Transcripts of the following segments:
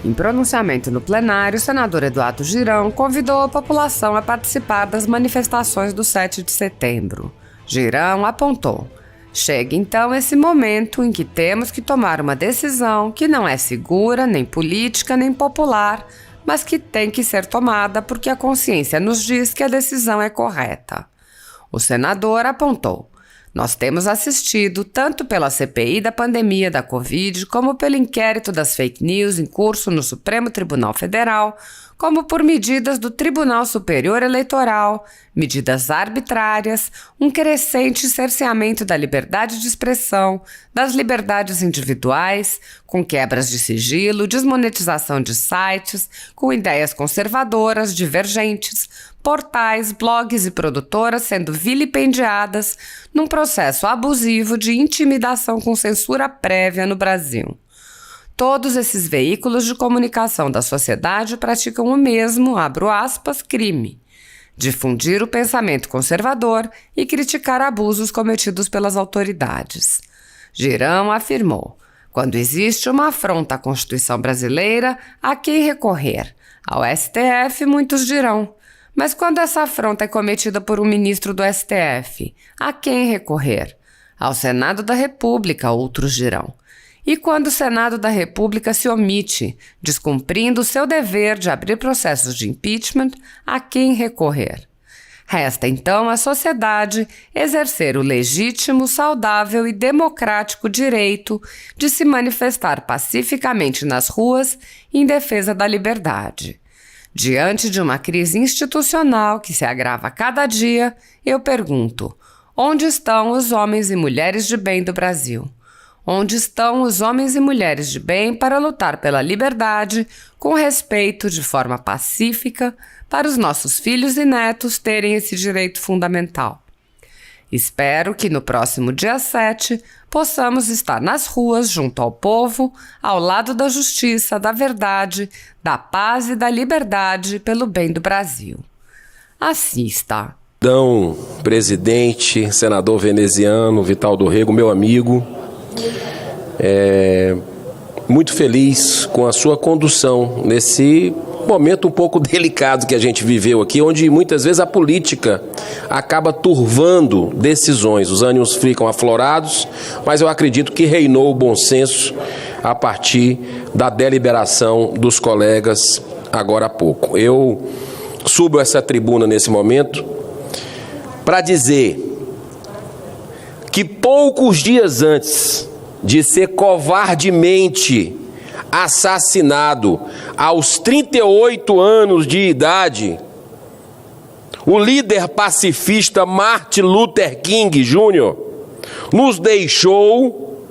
Em pronunciamento no plenário, o senador Eduardo Girão convidou a população a participar das manifestações do 7 de setembro. Girão apontou: chega então esse momento em que temos que tomar uma decisão que não é segura, nem política, nem popular, mas que tem que ser tomada porque a consciência nos diz que a decisão é correta. O senador apontou: nós temos assistido, tanto pela CPI da pandemia da Covid, como pelo inquérito das fake news em curso no Supremo Tribunal Federal, como por medidas do Tribunal Superior Eleitoral, medidas arbitrárias, um crescente cerceamento da liberdade de expressão, das liberdades individuais, com quebras de sigilo, desmonetização de sites, com ideias conservadoras, divergentes, portais, blogs e produtoras sendo vilipendiadas num processo abusivo de intimidação com censura prévia no Brasil. Todos esses veículos de comunicação da sociedade praticam o mesmo, abro aspas, crime: difundir o pensamento conservador e criticar abusos cometidos pelas autoridades. Girão afirmou: quando existe uma afronta à Constituição brasileira, a quem recorrer? Ao STF, muitos dirão. Mas quando essa afronta é cometida por um ministro do STF, a quem recorrer? Ao Senado da República, outros dirão. E quando o Senado da República se omite, descumprindo o seu dever de abrir processos de impeachment, a quem recorrer? Resta então à sociedade exercer o legítimo, saudável e democrático direito de se manifestar pacificamente nas ruas em defesa da liberdade. Diante de uma crise institucional que se agrava a cada dia, eu pergunto: onde estão os homens e mulheres de bem do Brasil? Onde estão os homens e mulheres de bem para lutar pela liberdade, com respeito, de forma pacífica, para os nossos filhos e netos terem esse direito fundamental? Espero que no próximo dia 7 possamos estar nas ruas junto ao povo, ao lado da justiça, da verdade, da paz e da liberdade pelo bem do Brasil. Assim está. Então, presidente, senador veneziano, Vital do Rego, meu amigo, muito feliz com a sua condução nesse momento um pouco delicado que a gente viveu aqui, onde muitas vezes a política acaba turvando decisões, os ânimos ficam aflorados, mas eu acredito que reinou o bom senso a partir da deliberação dos colegas agora há pouco. Eu subo essa tribuna nesse momento para dizer que poucos dias antes de ser covardemente assassinado aos 38 anos de idade, o líder pacifista Martin Luther King Jr. nos deixou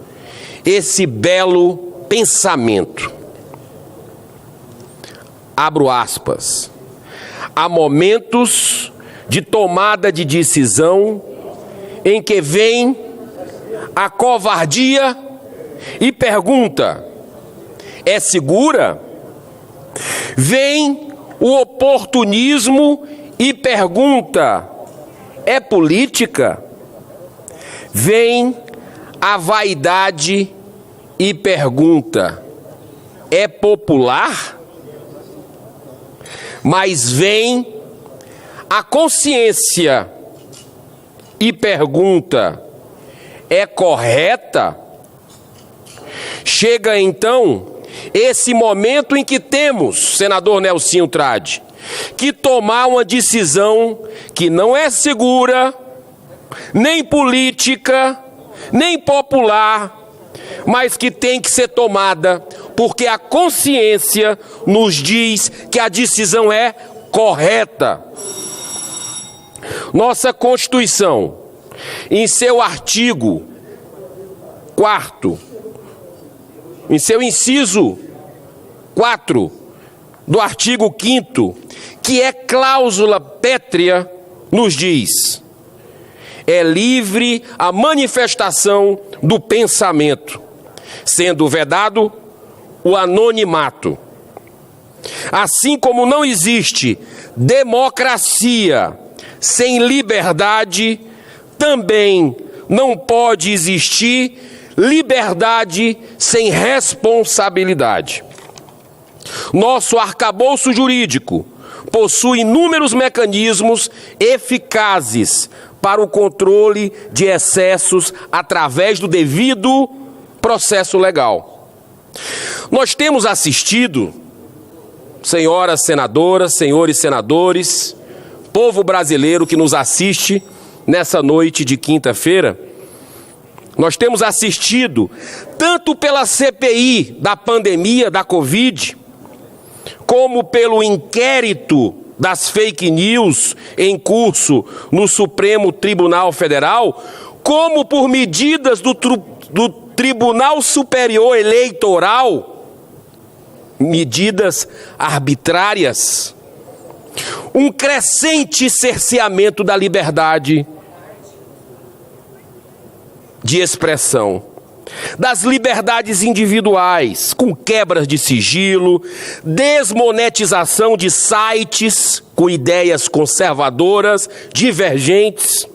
esse belo pensamento. Abro aspas. Há momentos de tomada de decisão em que vem a covardia e pergunta: é segura? Vem o oportunismo e pergunta: é política? Vem a vaidade e pergunta: é popular? Mas vem a consciência e pergunta: é correta? Chega então esse momento em que temos, senador Nelsinho Trade, que tomar uma decisão que não é segura, nem política, nem popular, mas que tem que ser tomada porque a consciência nos diz que a decisão é correta. Nossa Constituição, em seu artigo 4º, em seu inciso 4 do artigo 5º, que é cláusula pétrea, nos diz: é livre a manifestação do pensamento, sendo vedado o anonimato. Assim como não existe democracia sem liberdade, também não pode existir liberdade sem responsabilidade. Nosso arcabouço jurídico possui inúmeros mecanismos eficazes para o controle de excessos através do devido processo legal. Nós temos assistido, senhoras senadoras, senhores senadores, povo brasileiro que nos assiste nessa noite de quinta-feira, nós temos assistido tanto pela CPI da pandemia da Covid, como pelo inquérito das fake news em curso no Supremo Tribunal Federal, como por medidas do Tribunal Superior Eleitoral, medidas arbitrárias, um crescente cerceamento da liberdade de expressão, das liberdades individuais, com quebras de sigilo, desmonetização de sites com ideias conservadoras, divergentes,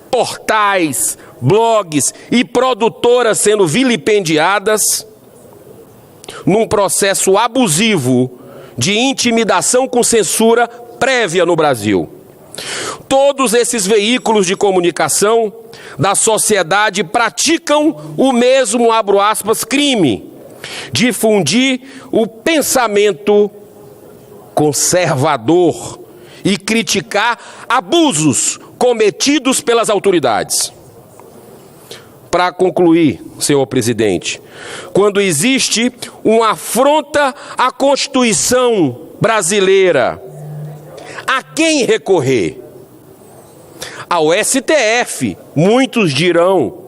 portais, blogs e produtoras sendo vilipendiadas, num processo abusivo de intimidação com censura prévia no Brasil. Todos esses veículos de comunicação da sociedade praticam o mesmo, abro aspas, crime: difundir o pensamento conservador e criticar abusos cometidos pelas autoridades. Para concluir, senhor presidente, quando existe uma afronta à Constituição brasileira, a quem recorrer? Ao STF, muitos dirão.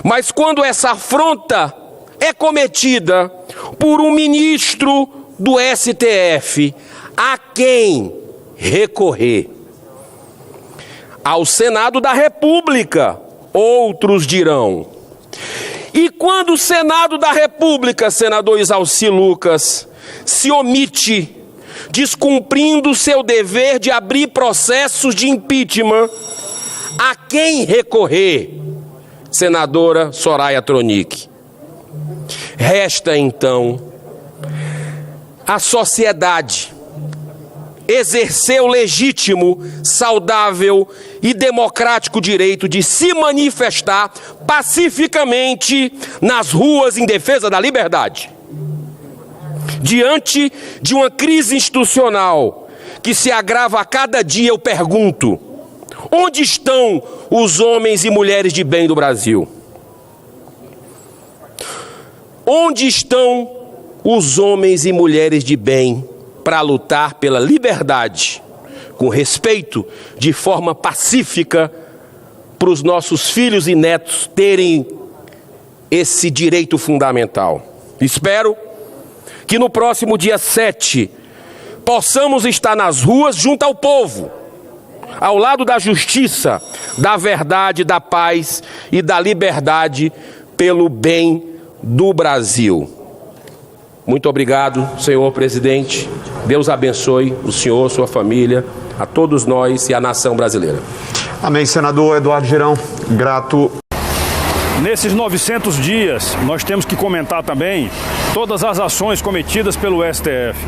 Mas quando essa afronta é cometida por um ministro do STF, a quem recorrer? Ao Senado da República, outros dirão. E quando o Senado da República, senador Isalci Lucas, se omite, descumprindo seu dever de abrir processos de impeachment, a quem recorrer, senadora Soraya Tronic? Resta, então, a sociedade exercer o legítimo, saudável e democrático direito de se manifestar pacificamente nas ruas em defesa da liberdade. Diante de uma crise institucional que se agrava a cada dia, eu pergunto: onde estão os homens e mulheres de bem do Brasil? Onde estão os homens e mulheres de bem para lutar pela liberdade, com respeito, de forma pacífica, para os nossos filhos e netos terem esse direito fundamental? Espero que no próximo dia 7 possamos estar nas ruas junto ao povo, ao lado da justiça, da verdade, da paz e da liberdade, pelo bem do Brasil. Muito obrigado, senhor presidente. Deus abençoe o senhor, sua família, a todos nós e a nação brasileira. Amém, senador Eduardo Girão. Grato. Nesses 900 dias, nós temos que comentar também todas as ações cometidas pelo STF.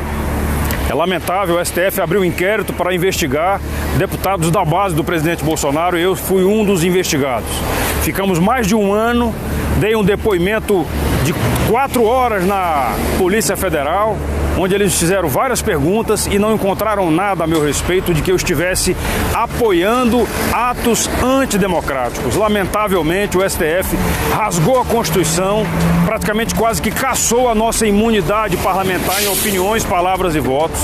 É lamentável, o STF abriu um inquérito para investigar deputados da base do presidente Bolsonaro e eu fui um dos investigados. Ficamos mais de um ano, dei um depoimento de 4 horas na Polícia Federal, onde eles fizeram várias perguntas e não encontraram nada a meu respeito de que eu estivesse apoiando atos antidemocráticos. Lamentavelmente, o STF rasgou a Constituição, praticamente quase que cassou a nossa imunidade parlamentar em opiniões, palavras e votos.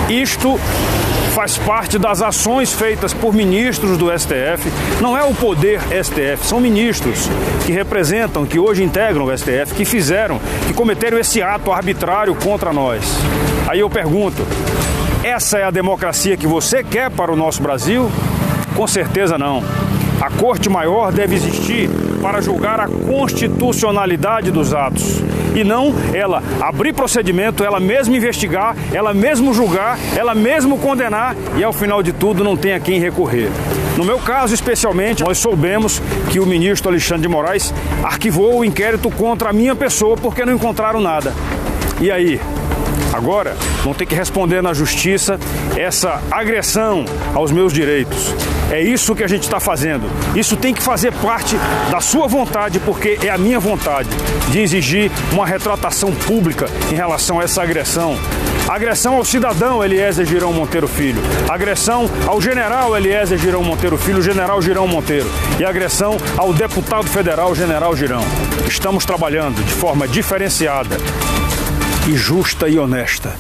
Isto faz parte das ações feitas por ministros do STF. Não é o poder STF, são ministros que representam, que hoje integram o STF, que fizeram, que cometeram esse ato arbitrário contra nós. Aí eu pergunto, essa é a democracia que você quer para o nosso Brasil? Com certeza não. A Corte Maior deve existir para julgar a constitucionalidade dos atos e não ela abrir procedimento, ela mesma investigar, ela mesma julgar, ela mesma condenar e ao final de tudo não tem a quem recorrer. No meu caso, especialmente, nós soubemos que o ministro Alexandre de Moraes arquivou o inquérito contra a minha pessoa porque não encontraram nada. E aí? Agora vão ter que responder na justiça essa agressão aos meus direitos. É isso que a gente está fazendo. Isso tem que fazer parte da sua vontade, porque é a minha vontade de exigir uma retratação pública em relação a essa agressão. Agressão ao cidadão Eliezer Girão Monteiro Filho. Agressão ao general Eliezer Girão Monteiro Filho, o general Girão Monteiro. E agressão ao deputado federal, general Girão. Estamos trabalhando de forma diferenciada e justa e honesta.